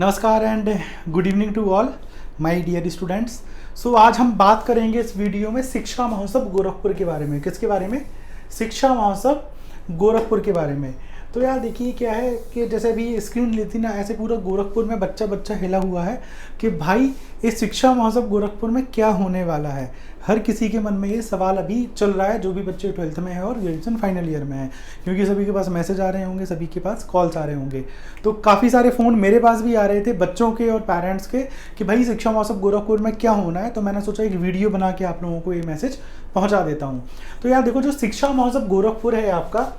नमस्कार and good evening to all my dear students. So आज हम बात करेंगे इस वीडियो में शिक्षा महोत्सव गोरखपुर के बारे में। किसके बारे में? शिक्षा महोत्सव गोरखपुर के बारे में। तो यार देखिए क्या है कि जैसे अभी स्क्रीन लेती ना, ऐसे पूरा गोरखपुर में बच्चा बच्चा हिला हुआ है कि भाई इस शिक्षा महोत्सव गोरखपुर में क्या होने वाला है। हर किसी के मन में ये सवाल अभी चल रहा है, जो भी बच्चे 12th में है और ग्रेजुएशन फाइनल ईयर में है, क्योंकि सभी के पास मैसेज आ रहे होंगे, सभी के पास कॉल्स आ रहे होंगे। तो काफ़ी सारे फ़ोन मेरे पास भी आ रहे थे बच्चों के और पेरेंट्स के कि भाई शिक्षा महोत्सव गोरखपुर में क्या होना है। तो मैंने सोचा एक वीडियो बना के आप लोगों को ये मैसेज पहुँचा देता हूँ। तो यार देखो, जो शिक्षा महोत्सव गोरखपुर है आपका,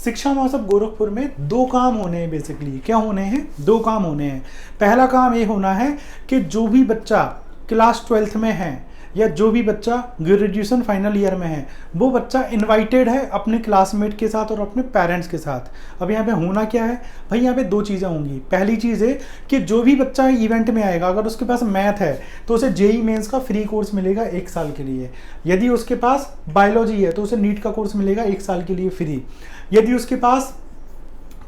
शिक्षा महोत्सव गोरखपुर में दो काम होने हैं। बेसिकली क्या होने हैं? दो काम होने हैं। पहला काम ये होना है कि जो भी बच्चा क्लास 12th में है या जो भी बच्चा ग्रेजुएशन फाइनल ईयर में है, वो बच्चा इनवाइटेड है अपने क्लासमेट के साथ और अपने पेरेंट्स के साथ। अब यहाँ पे होना क्या है भाई, यहाँ पे दो चीज़ें होंगी। पहली चीज़ है कि जो भी बच्चा इवेंट में आएगा, अगर उसके पास मैथ है तो उसे जेई मेंस का फ्री कोर्स मिलेगा 1 साल के लिए। यदि उसके पास बायोलॉजी है तो उसे नीट का कोर्स मिलेगा 1 साल के लिए फ्री। यदि उसके पास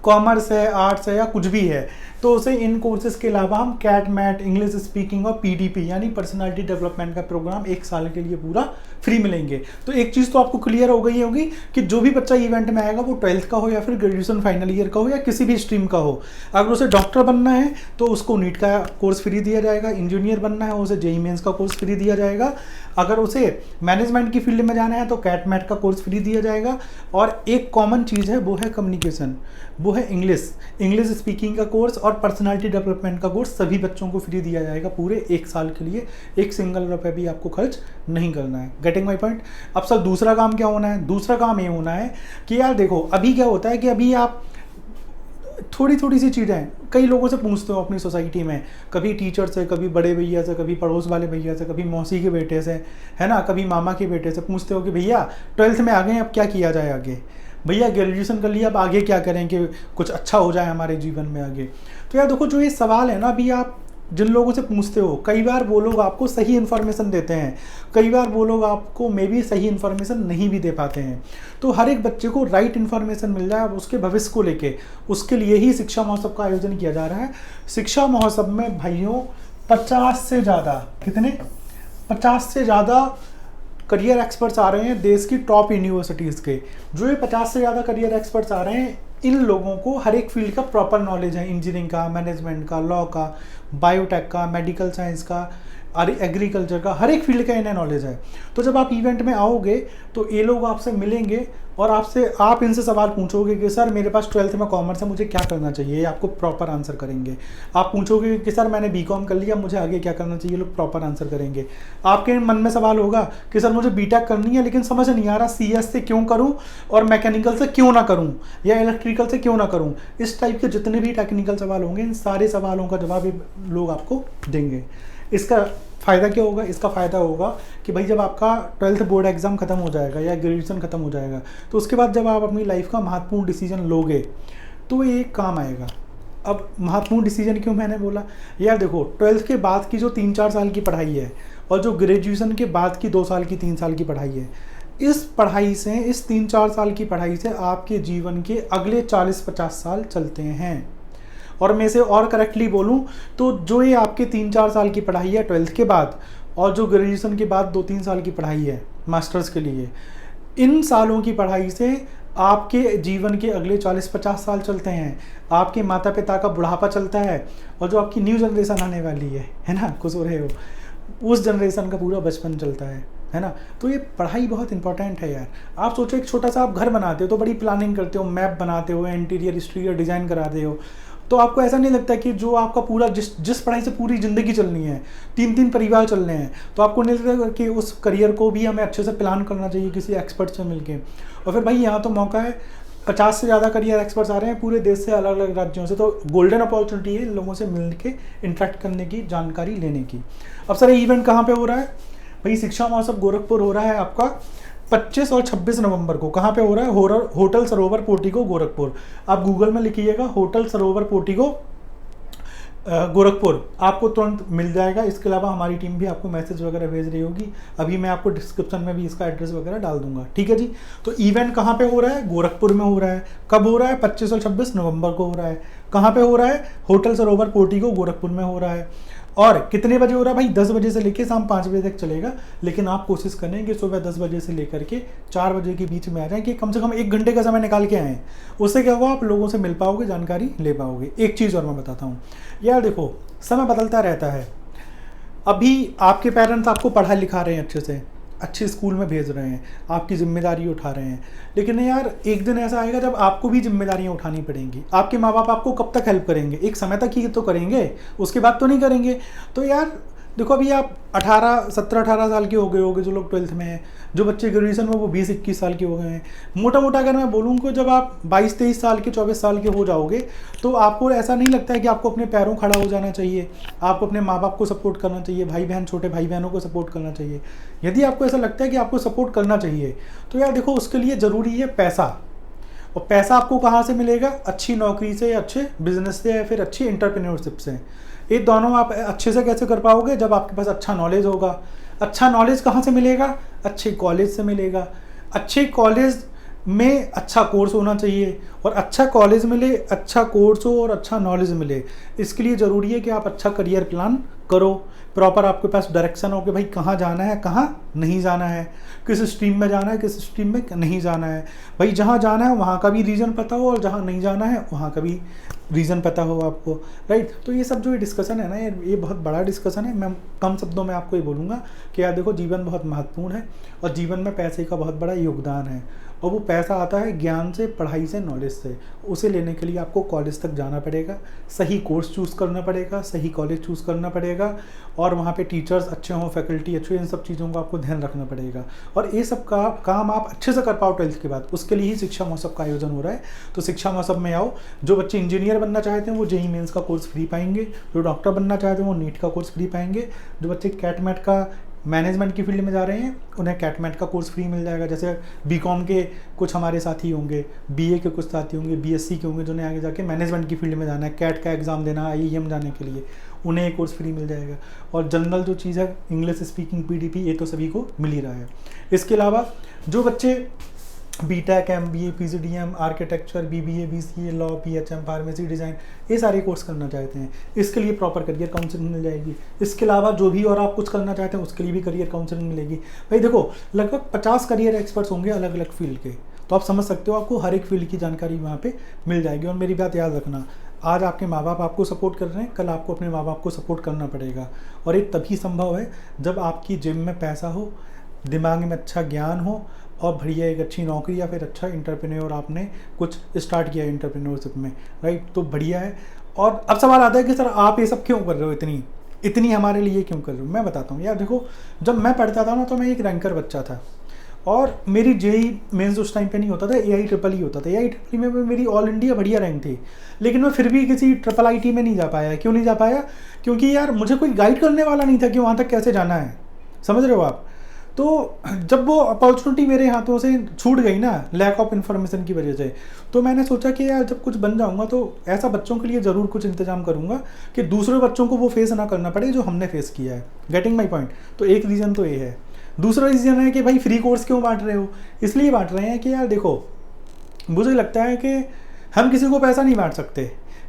कॉमर्स है, आर्ट्स है या कुछ भी है, तो उसे इन कोर्सेज के अलावा हम कैट मैट, इंग्लिश स्पीकिंग और पीडीपी यानी पर्सनालिटी डेवलपमेंट का प्रोग्राम 1 साल के लिए पूरा फ्री मिलेंगे। तो एक चीज़ तो आपको क्लियर हो गई होगी कि जो भी बच्चा इवेंट में आएगा, वो 12th का हो या फिर ग्रेजुएशन फाइनल ईयर का हो या किसी भी स्ट्रीम का हो, अगर उसे डॉक्टर बनना है तो उसको नीट का कोर्स फ्री दिया जाएगा। इंजीनियर बनना है उसे जेईई मेंस का कोर्स फ्री दिया जाएगा। अगर उसे मैनेजमेंट की फील्ड में जाना है तो कैट मैट का कोर्स फ्री दिया जाएगा। और एक कॉमन चीज़ है, वो है कम्युनिकेशन, वो है इंग्लिश स्पीकिंग का कोर्स और पर्सनालिटी डेवलपमेंट का कोर्स सभी बच्चों को फ्री दिया जाएगा पूरे 1 साल के लिए। 1 सिंगल रुपये भी आपको खर्च नहीं करना है। Getting my point? अब सर दूसरा काम क्या होना है? दूसरा काम ये होना है कि यार देखो, अभी क्या होता है कि अभी आप थोड़ी थोड़ी सी चीज़ें कई लोगों से पूछते हो अपनी सोसाइटी में, कभी टीचर से, कभी बड़े भैया से, कभी पड़ोस वाले भैया से, कभी मौसी के बेटे से, है ना, कभी मामा के बेटे से पूछते हो कि भैया 12th में आ गए, अब क्या किया जाए आगे। भैया ग्रेजुएशन कर लिया, अब आगे क्या करें कि कुछ अच्छा हो जाए हमारे जीवन में आगे। तो यार देखो, जो ये सवाल है ना, अभी आप जिन लोगों से पूछते हो, कई बार वो लोग आपको सही इन्फॉर्मेशन देते हैं, कई बार वो लोग आपको मे बी सही इन्फॉर्मेशन नहीं भी दे पाते हैं। तो हर एक बच्चे को राइट इन्फॉर्मेशन मिल जाए उसके भविष्य को लेके, उसके लिए ही शिक्षा महोत्सव का आयोजन किया जा रहा है। शिक्षा महोत्सव में भाइयों 50 से ज़्यादा, कितने? 50 से ज़्यादा करियर एक्सपर्ट्स आ रहे हैं देश की टॉप यूनिवर्सिटीज़ के। जो ये 50 से ज़्यादा करियर एक्सपर्ट्स आ रहे हैं, इन लोगों को हर एक फील्ड का प्रॉपर नॉलेज है। इंजीनियरिंग का, मैनेजमेंट का, लॉ का, बायोटेक का, मेडिकल साइंस का, एग्रीकल्चर का, हर एक फील्ड का इन्हें नॉलेज है। तो जब आप इवेंट में आओगे तो ये लोग आपसे मिलेंगे और आप इनसे सवाल पूछोगे कि सर मेरे पास 12th में कॉमर्स है, मुझे क्या करना चाहिए, ये आपको प्रॉपर आंसर करेंगे। आप पूछोगे कि सर मैंने बीकॉम कर लिया, मुझे आगे क्या करना चाहिए, लोग प्रॉपर आंसर करेंगे। आपके मन में सवाल होगा कि सर मुझे बीटेक करनी है लेकिन समझ नहीं आ रहा सीएस से क्यों करूं और मैकेनिकल से क्यों ना करूं या इलेक्ट्रिकल से क्यों ना करूं। इस टाइप के जितने भी टेक्निकल सवाल होंगे, इन सारे सवालों का जवाब लोग आपको देंगे। इसका फ़ायदा क्या होगा? इसका फ़ायदा होगा कि भाई जब आपका 12th बोर्ड एग्ज़ाम ख़त्म हो जाएगा या ग्रेजुएशन ख़त्म हो जाएगा, तो उसके बाद जब आप अपनी लाइफ का महत्वपूर्ण डिसीजन लोगे तो ये काम आएगा। अब महत्वपूर्ण डिसीजन क्यों मैंने बोला? यार देखो, 12th के बाद की जो 3-4 साल की पढ़ाई है और जो ग्रेजुएशन के बाद की 2 साल की 3 साल की पढ़ाई है, इस पढ़ाई से, इस 3-4 साल की पढ़ाई से आपके जीवन के अगले 40-50 साल चलते हैं। और मैं इसे और करेक्टली बोलूं तो जो ये आपके 3-4 साल की पढ़ाई है 12th के बाद, और जो ग्रेजुएशन के बाद 2-3 साल की पढ़ाई है मास्टर्स के लिए, इन सालों की पढ़ाई से आपके जीवन के अगले 40-50 साल चलते हैं। आपके माता पिता का बुढ़ापा चलता है और जो आपकी न्यू जनरेशन आने वाली है ना, खुश हो रहे हो, उस जनरेशन का पूरा बचपन चलता है ना। तो ये पढ़ाई बहुत इंपॉर्टेंट है यार। आप सोचो, एक छोटा सा आप घर बनाते हो तो बड़ी प्लानिंग करते हो, मैप बनाते हो, इंटीरियर एक्सटीरियर डिज़ाइन कराते हो, तो आपको ऐसा नहीं लगता कि जो आपका पूरा जिस पढ़ाई से पूरी ज़िंदगी चलनी है, 3-3 परिवार चलने हैं, तो आपको नहीं लगता कि उस करियर को भी हमें अच्छे से प्लान करना चाहिए किसी एक्सपर्ट से मिलके। और फिर भाई यहाँ तो मौका है, 50 से ज़्यादा करियर एक्सपर्ट्स आ रहे हैं पूरे देश से, अलग अलग राज्यों से, तो गोल्डन अपॉर्चुनिटी है इन लोगों से मिल के इंटरेक्ट करने की, जानकारी लेने की। अब सर ये इवेंट कहाँ पर हो रहा है? भाई शिक्षा महोत्सव गोरखपुर हो रहा है आपका 25 और 26 नवंबर को। कहाँ पे हो रहा है? होटल सरोवर पोर्टिको गोरखपुर। आप गूगल में लिखिएगा होटल सरोवर पोर्टिको गोरखपुर, आपको तुरंत मिल जाएगा। इसके अलावा हमारी टीम भी आपको मैसेज वगैरह भेज रही होगी, अभी मैं आपको डिस्क्रिप्शन में भी इसका एड्रेस वगैरह डाल दूंगा। ठीक है जी। तो इवेंट कहाँ पे हो रहा है? गोरखपुर में हो रहा है। कब हो रहा है? 25 और 26 नवंबर को हो रहा है। कहाँ पे हो रहा है? होटल सरोवर पोर्टिको गोरखपुर में हो रहा है। और कितने बजे हो रहा है भाई? 10 बजे से लेकर शाम 5 बजे तक चलेगा। लेकिन आप कोशिश करें कि सुबह 10 बजे से लेकर के 4 बजे के बीच में आ जाएं, कि कम से कम 1 घंटे का समय निकाल के आएँ। उससे क्या होगा, आप लोगों से मिल पाओगे, जानकारी ले पाओगे। एक चीज़ और मैं बताता हूँ यार, देखो समय बदलता रहता है। अभी आपके पेरेंट्स आपको पढ़ा लिखा रहे हैं, अच्छे से अच्छे स्कूल में भेज रहे हैं, आपकी जिम्मेदारी उठा रहे हैं। लेकिन यार एक दिन ऐसा आएगा जब आपको भी जिम्मेदारियां उठानी पड़ेंगी। आपके माँ बाप आपको कब तक हेल्प करेंगे? एक समय तक ही तो करेंगे, उसके बाद तो नहीं करेंगे। तो यार देखो, अभी आप 17-18 साल के हो गए होगे जो लोग 12th में हैं, जो बच्चे ग्रेजुएशन में वो 20-21 साल के हो गए हैं। मोटा मोटा अगर मैं बोलूँ कि जब आप 22-23 साल के 24 साल के हो जाओगे तो आपको ऐसा नहीं लगता है कि आपको अपने पैरों खड़ा हो जाना चाहिए, आपको अपने माँ बाप को सपोर्ट करना चाहिए, भाई बहन छोटे भाई बहनों को सपोर्ट करना चाहिए। यदि आपको ऐसा लगता है कि आपको सपोर्ट करना चाहिए तो यार देखो, उसके लिए ज़रूरी है पैसा। और पैसा आपको कहाँ से मिलेगा? अच्छी नौकरी से, अच्छे बिजनेस से, या फिर अच्छी एंटरप्रेन्योरशिप से। ये दोनों आप अच्छे से कैसे कर पाओगे? जब आपके पास अच्छा नॉलेज होगा। अच्छा नॉलेज कहाँ से मिलेगा? अच्छे कॉलेज से मिलेगा। अच्छे कॉलेज में अच्छा कोर्स होना चाहिए, और अच्छा कॉलेज मिले, अच्छा कोर्स हो और अच्छा नॉलेज मिले, इसके लिए ज़रूरी है कि आप अच्छा करियर प्लान करो। प्रॉपर आपके पास डायरेक्शन हो कि भाई कहाँ जाना है, कहाँ नहीं जाना है, किस स्ट्रीम में जाना है, किस स्ट्रीम में नहीं जाना है। भाई जहाँ जाना है वहाँ का भी रीज़न पता हो, और जहाँ नहीं जाना है वहाँ का भी रीज़न पता हो आपको, राइट। तो ये सब जो ये डिस्कशन है ना, ये बहुत बड़ा डिस्कशन है। मैं कम शब्दों में आपको ये बोलूँगा कि यार देखो, जीवन बहुत महत्वपूर्ण है, और जीवन में पैसे का बहुत बड़ा योगदान है। और वो पैसा आता है ज्ञान से, पढ़ाई से, नॉलेज से। उसे लेने के लिए आपको कॉलेज तक जाना पड़ेगा, सही कोर्स चूज़ करना पड़ेगा, सही कॉलेज चूज़ करना पड़ेगा, और वहाँ पे टीचर्स अच्छे हों, फैकल्टी अच्छे, इन सब चीज़ों का आपको ध्यान रखना पड़ेगा। और ये सब का काम आप अच्छे से कर पाओ 12th के बाद, उसके लिए ही शिक्षा महोत्सव का आयोजन हो रहा है। तो शिक्षा महोत्सव में आओ। जो बच्चे इंजीनियर बनना चाहते हैं वो जेईई मेंस का कोर्स फ्री पाएंगे, जो डॉक्टर बनना चाहते हैं वो नीट का कोर्स फ्री पाएंगे, जो बच्चे कैट मैट का मैनेजमेंट की फील्ड में जा रहे हैं उन्हें कैट मैट का कोर्स फ्री मिल जाएगा। जैसे बीकॉम के कुछ हमारे साथी होंगे, बीए के कुछ साथी होंगे, बीएससी के होंगे, जिन्हें आगे जाके मैनेजमेंट की फील्ड में जाना है, कैट का एग्ज़ाम देना, आईईएम जाने के लिए, उन्हें एक कोर्स फ्री मिल जाएगा। और जनरल जो चीज़ है, इंग्लिश स्पीकिंग, पीडीपी, ये तो सभी को मिल ही रहा है। इसके अलावा जो बच्चे BTech, MBA, PGDM, architecture, BBA, BCA, law, PHM, pharmacy, design, ये सारे कोर्स करना चाहते हैं, इसके लिए प्रॉपर करियर काउंसलिंग मिल जाएगी। इसके अलावा जो भी और आप कुछ करना चाहते हैं उसके लिए भी करियर काउंसलिंग मिलेगी। भाई देखो, लगभग 50 करियर एक्सपर्ट्स होंगे अलग अलग फील्ड के, तो आप समझ सकते हो आपको हर एक फील्ड की जानकारी वहाँ पे मिल जाएगी। और मेरी बात याद रखना, आज आपके माँ बाप आपको सपोर्ट कर रहे हैं, कल आपको अपने माँ बाप को सपोर्ट करना पड़ेगा। और ये तभी संभव है जब आपकी जेब में पैसा हो, दिमाग में अच्छा ज्ञान हो, और बढ़िया एक अच्छी नौकरी या फिर अच्छा एंटरप्रेन्योर आपने कुछ स्टार्ट किया है एंटरप्रेन्योरशिप में, राइट। तो बढ़िया है। और अब सवाल आता है कि सर आप ये सब क्यों कर रहे हो, इतनी हमारे लिए क्यों कर रहे हो? मैं बताता हूँ यार, देखो जब मैं पढ़ता था ना तो मैं एक रैंकर बच्चा था, और मेरी जेईई मेंस उस टाइम पे नहीं होता था, एआई ट्रिपल ही होता था। एआई ट्रिपल में मेरी ऑल इंडिया बढ़िया रैंक थी, लेकिन मैं फिर भी किसी ट्रिपल आईटी में नहीं जा पाया। क्यों नहीं जा पाया? क्योंकि यार मुझे कोई गाइड करने वाला नहीं था कि वहाँ तक कैसे जाना है, समझ रहे हो आप। तो जब वो अपॉर्चुनिटी मेरे हाथों से छूट गई ना, लैक ऑफ इन्फॉर्मेशन की वजह से, तो मैंने सोचा कि यार जब कुछ बन जाऊंगा तो ऐसा बच्चों के लिए ज़रूर कुछ इंतजाम करूंगा कि दूसरे बच्चों को वो फेस ना करना पड़े जो हमने फेस किया है। Getting my point. तो एक रीज़न तो ये है। दूसरा रीज़न है कि भाई फ्री कोर्स क्यों बांट रहे हो? इसलिए बांट रहे हैं कि यार देखो, मुझे लगता है कि हम किसी को पैसा नहीं बांट सकते।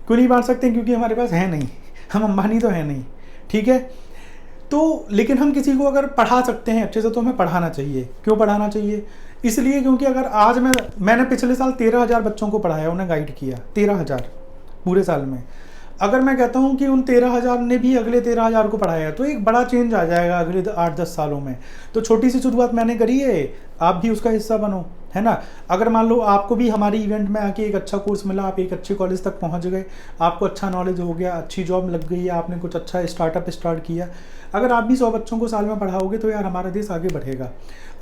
क्यों नहीं बांट सकते? क्योंकि हमारे पास है नहीं, हम अंबानी तो है नहीं, ठीक है। तो लेकिन हम किसी को अगर पढ़ा सकते हैं अच्छे से तो हमें पढ़ाना चाहिए। क्यों पढ़ाना चाहिए? इसलिए क्योंकि अगर आज मैंने पिछले साल 13,000 बच्चों को पढ़ाया, उन्हें गाइड किया, 13,000 पूरे साल में। अगर मैं कहता हूँ कि उन 13,000 ने भी अगले 13,000 को पढ़ाया तो एक बड़ा चेंज आ जाएगा अगले 8-10 सालों में। तो छोटी सी शुरुआत मैंने करी है, आप भी उसका हिस्सा बनो, है ना। अगर मान लो आपको भी हमारी इवेंट में आके एक अच्छा कोर्स मिला, आप एक अच्छे कॉलेज तक पहुंच गए, आपको अच्छा नॉलेज हो गया, अच्छी जॉब लग गई है, आपने कुछ अच्छा स्टार्टअप स्टार्ट किया, अगर आप भी 100 बच्चों को साल में पढ़ाओगे तो यार हमारा देश आगे बढ़ेगा।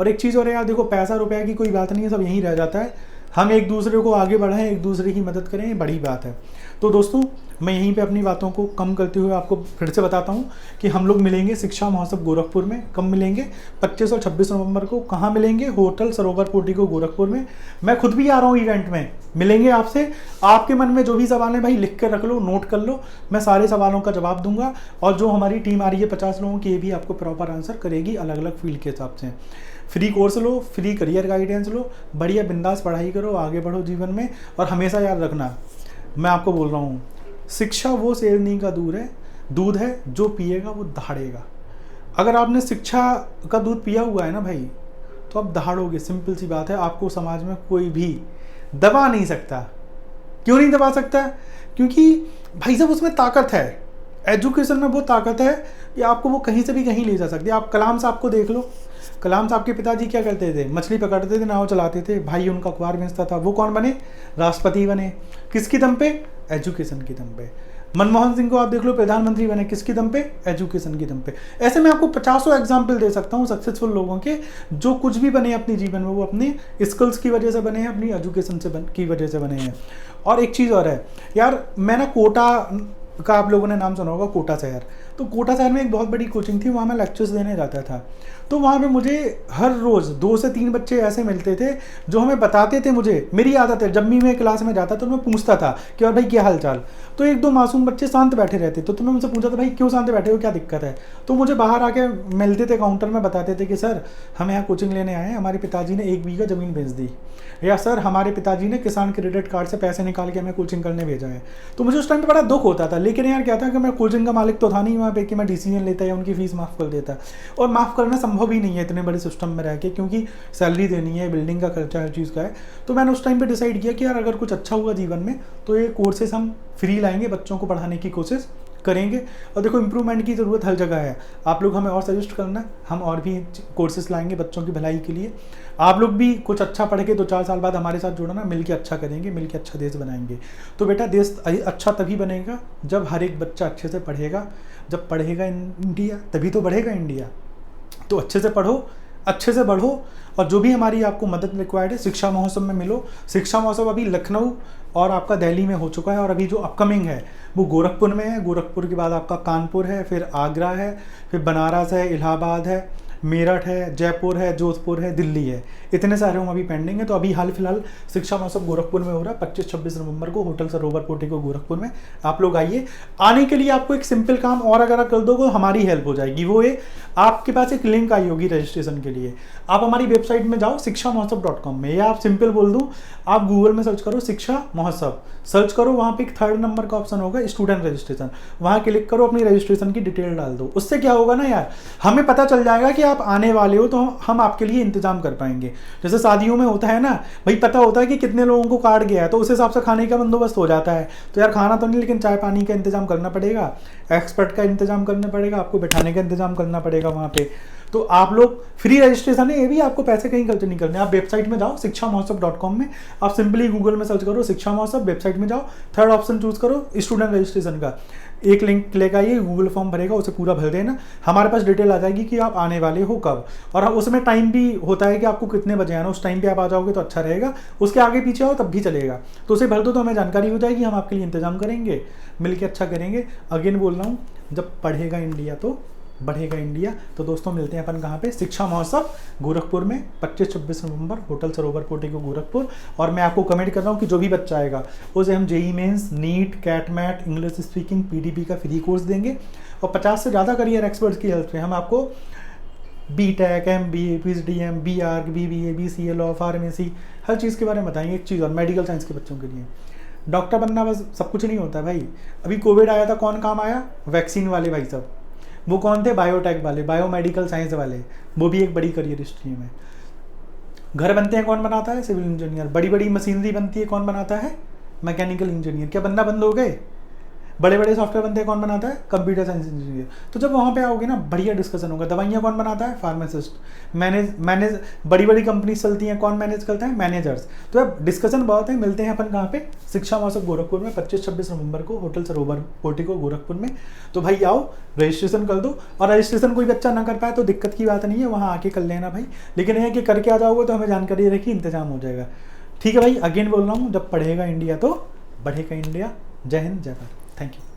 और एक चीज़ और है यार, देखो पैसा रुपया की कोई बात नहीं है, सब यहीं रह जाता है। हम एक दूसरे को आगे बढ़ाएं, एक दूसरे की मदद करें, ये बड़ी बात है। तो दोस्तों, मैं यहीं पे अपनी बातों को कम करते हुए आपको फिर से बताता हूँ कि हम लोग मिलेंगे शिक्षा महोत्सव गोरखपुर में। कब मिलेंगे? 25 और 26 नवंबर को। कहाँ मिलेंगे? होटल सरोवर पोर्टिको गोरखपुर में। मैं खुद भी आ रहा हूँ इवेंट में, मिलेंगे आपसे। आपके मन में जो भी सवाल है भाई लिख कर रख लो, नोट कर लो, मैं सारे सवालों का जवाब दूंगा। और जो हमारी टीम आ रही है 50 लोगों की, ये भी आपको प्रॉपर आंसर करेगी अलग अलग फील्ड के हिसाब से। फ्री कोर्स लो, फ्री करियर गाइडेंस लो, बढ़िया बिंदास पढ़ाई करो, आगे बढ़ो जीवन में। और हमेशा याद रखना, मैं आपको बोल रहा हूँ, शिक्षा वो शेरनी का दूध है जो पिएगा वो दहाड़ेगा। अगर आपने शिक्षा का दूध पिया हुआ है ना भाई, तो आप दहाड़ोगे। सिंपल सी बात है, आपको समाज में कोई भी दबा नहीं सकता। क्यों नहीं दबा सकता? क्योंकि भाई साहब उसमें ताकत है। एजुकेशन में वो ताकत है कि आपको वो कहीं से भी कहीं ले जा सकती है। आप कलाम साहब को देख लो। कलाम साहब के पिताजी क्या करते थे? मछली पकड़ते थे, नाव चलाते थे, भाई उनका अखबार बेचता था। वो कौन बने? राष्ट्रपति बने। किसकी दम पे? एजुकेशन की दम पे। मनमोहन सिंह को आप देख लो, प्रधानमंत्री बने किसकी दम पे? एजुकेशन की दम पे। ऐसे मैं आपको 50 एग्जाम्पल दे सकता हूँ सक्सेसफुल लोगों के, जो कुछ भी बने अपने जीवन में वो अपनी स्किल्स की वजह से बने हैं, अपनी एजुकेशन की वजह से बने हैं। और एक चीज़ और है यार, मैं ना कोटा का आप लोगों ने नाम सुना होगा, कोटा शहर। तो कोटा शहर में एक बहुत बड़ी कोचिंग थी, वहाँ मैं लेक्चर्स देने जाता था। तो वहाँ पे मुझे हर रोज़ 2 से 3 बच्चे ऐसे मिलते थे जो हमें बताते थे। मुझे मेरी आदत है, जब भी मैं क्लास में जाता तो मैं पूछता था कि और भाई क्या हाल चाल। तो 1-2 मासूम बच्चे शांत बैठे रहते, तो मैं उनसे पूछा था भाई क्यों शांत बैठे हो, क्या दिक्कत है? तो मुझे बाहर आके मिलते थे काउंटर में, बताते थे कि सर हम यहाँ कोचिंग लेने आए हैं, हमारे पिताजी ने 1 बीघा ज़मीन बेच दी, या सर हमारे पिताजी ने किसान क्रेडिट कार्ड से पैसे निकाल के हमें कोचिंग करने भेजा है। तो मुझे उस टाइम पे बड़ा दुख होता था। लेकिन यार क्या था कि मैं कोचिंग का मालिक तो था नहीं वहाँ पे कि मैं डिसीजन लेता या उनकी फीस माफ़ कर देता। और माफ़ करना संभव ही नहीं है इतने बड़े सिस्टम में रह के, क्योंकि सैलरी देनी है, बिल्डिंग का खर्चा, हर चीज़ का है। तो मैंने उस टाइम पे डिसाइड किया कि यार अगर कुछ अच्छा हुआ जीवन में तो ये कोर्सेज हम फ्री लाएंगे, बच्चों को पढ़ाने की कोशिश करेंगे। और देखो इम्प्रूवमेंट की ज़रूरत हर जगह है। आप लोग हमें और सजेस्ट करना, हम और भी कोर्सेज लाएंगे बच्चों की भलाई के लिए। आप लोग भी कुछ अच्छा पढ़ के 2-4 साल बाद हमारे साथ जुड़ना, मिलके अच्छा करेंगे, मिलके अच्छा देश बनाएंगे। तो बेटा देश अच्छा तभी बनेगा जब हर एक बच्चा अच्छे से पढ़ेगा। जब पढ़ेगा इंडिया तभी तो बढ़ेगा इंडिया। तो अच्छे से पढ़ो, अच्छे से बढ़ो, और जो भी हमारी आपको मदद रिक्वायर्ड है शिक्षा महोत्सव में मिलो। शिक्षा महोत्सव अभी लखनऊ और आपका दिल्ली में हो चुका है, और अभी जो अपकमिंग है वो गोरखपुर में है। गोरखपुर के बाद आपका कानपुर है, फिर आगरा है, फिर बनारस है, इलाहाबाद है, मेरठ है, जयपुर है, जोधपुर है, दिल्ली है। इतने सारे हम अभी पेंडिंग है। तो अभी हाल फिलहाल शिक्षा महोत्सव गोरखपुर में हो रहा है 25-26 नवंबर को, होटल सरोवर पोर्टिको गोरखपुर में। आप लोग आइए। आने के लिए आपको एक सिंपल काम और अगर आप कर दोगे हमारी हेल्प हो जाएगी। वो है आपके पास एक लिंक आई होगी रजिस्ट्रेशन के लिए। आप हमारी वेबसाइट में जाओ शिक्षामहोत्सव.com में, या आप सिंपल बोल दूँ, आप गूगल में सर्च करो शिक्षा महोत्सव, सर्च करो, वहाँ पे एक 3rd नंबर का ऑप्शन होगा स्टूडेंट रजिस्ट्रेशन, वहाँ क्लिक करो, अपनी रजिस्ट्रेशन की डिटेल डाल दो। उससे क्या होगा ना यार, हमें पता चल जाएगा कि आप आने वाले हो, तो हम आपके लिए इंतजाम कर पाएंगे। जैसे शादियों में होता है ना भाई, पता होता है कि कितने लोगों को कार्ड गया है, तो उस हिसाब से खाने का बंदोबस्त हो जाता है। तो यार खाना तो नहीं, लेकिन चाय पानी का इंतजाम करना पड़ेगा, एक्सपर्ट का इंतजाम करना पड़ेगा, आपको बैठाने का इंतजाम करना पड़ेगा वहाँ पे। तो आप लोग फ्री रजिस्ट्रेशन है, ये भी आपको पैसे कहीं खर्च नहीं करने। आप वेबसाइट में जाओ शिक्षामहोत्सव.com में, आप सिंपली गूगल में सर्च करो शिक्षा महोत्सव, वेबसाइट में जाओ, 3rd ऑप्शन चूज करो स्टूडेंट रजिस्ट्रेशन का, एक लिंक लेकर आइए, गूगल फॉर्म भरेगा, उसे पूरा भर देना, हमारे पास डिटेल आ जाएगी कि आप आने वाले हो कब। और उसमें टाइम भी होता है कि आपको कितने बजे आना, उस टाइम पे आप आ जाओगे तो अच्छा रहेगा। उसके आगे पीछे आओ तब भी चलेगा, तो उसे भर दो, तो हमें जानकारी हो जाएगी, हम आपके लिए इंतजाम करेंगे, मिलकर अच्छा करेंगे। अगेन बोल रहा हूँ, जब पढ़ेगा इंडिया तो बढ़ेगा इंडिया। तो दोस्तों मिलते हैं अपन कहाँ पे? शिक्षा महोत्सव गोरखपुर में 25-26 नवंबर, होटल सरोवर पोर्टिको गोरखपुर। और मैं आपको कमेंट कर रहा हूँ कि जो भी बच्चा आएगा उसे हम JEE mains, NEET, CAT MAT, English speaking, PDP का फ्री कोर्स देंगे। और 50 से ज़्यादा करियर एक्सपर्ट्स की हेल्प में हम आपको BTech, MBA, PHDM, BArch, BBA, BCA, law, pharmacy, हर चीज़ के बारे में बताएंगे। एक चीज़ और, मेडिकल साइंस के बच्चों के लिए डॉक्टर बनना बस सब कुछ नहीं होता भाई। अभी कोविड आया था, कौन काम आया? वैक्सीन वाले भाई साहब। वो कौन थे? बायोटेक वाले, बायोमेडिकल साइंस वाले, वो भी एक बड़ी करियर स्ट्रीम है। घर बनते हैं, कौन बनाता है? Civil engineer. बड़ी बड़ी मशीनरी बनती है, कौन बनाता है? Mechanical engineer. क्या बनना बंद हो गए? बड़े बड़े सॉफ्टवेयर बनते हैं, कौन बनाता है? Computer science engineer. तो जब वहाँ पे आओगे ना, बढ़िया डिस्कशन होगा। दवाइयाँ कौन बनाता है? फार्मासिस्ट। मैनेज बड़ी बड़ी कंपनी चलती हैं, कौन मैनेज करता है? मैनेजर्स। तो अब डिस्कशन बहुत है। मिलते हैं अपन कहाँ पे? शिक्षा महोत्सव गोरखपुर में 25-26 नवंबर को, होटल सरोवर पोर्टिको गोरखपुर में। तो भाई आओ, रजिस्ट्रेशन कर दो। और रजिस्ट्रेशन कोई बच्चा ना कर पाए तो दिक्कत की बात नहीं है, वहाँ आके कर लेना भाई। लेकिन यह कि करके आ जाओगे तो हमें जानकारी रखी, इंतजाम हो जाएगा। ठीक है भाई, अगेन बोल रहा हूँ, जब पढ़ेगा इंडिया तो बढ़ेगा इंडिया। जय हिंद, जय भारत। Thank you.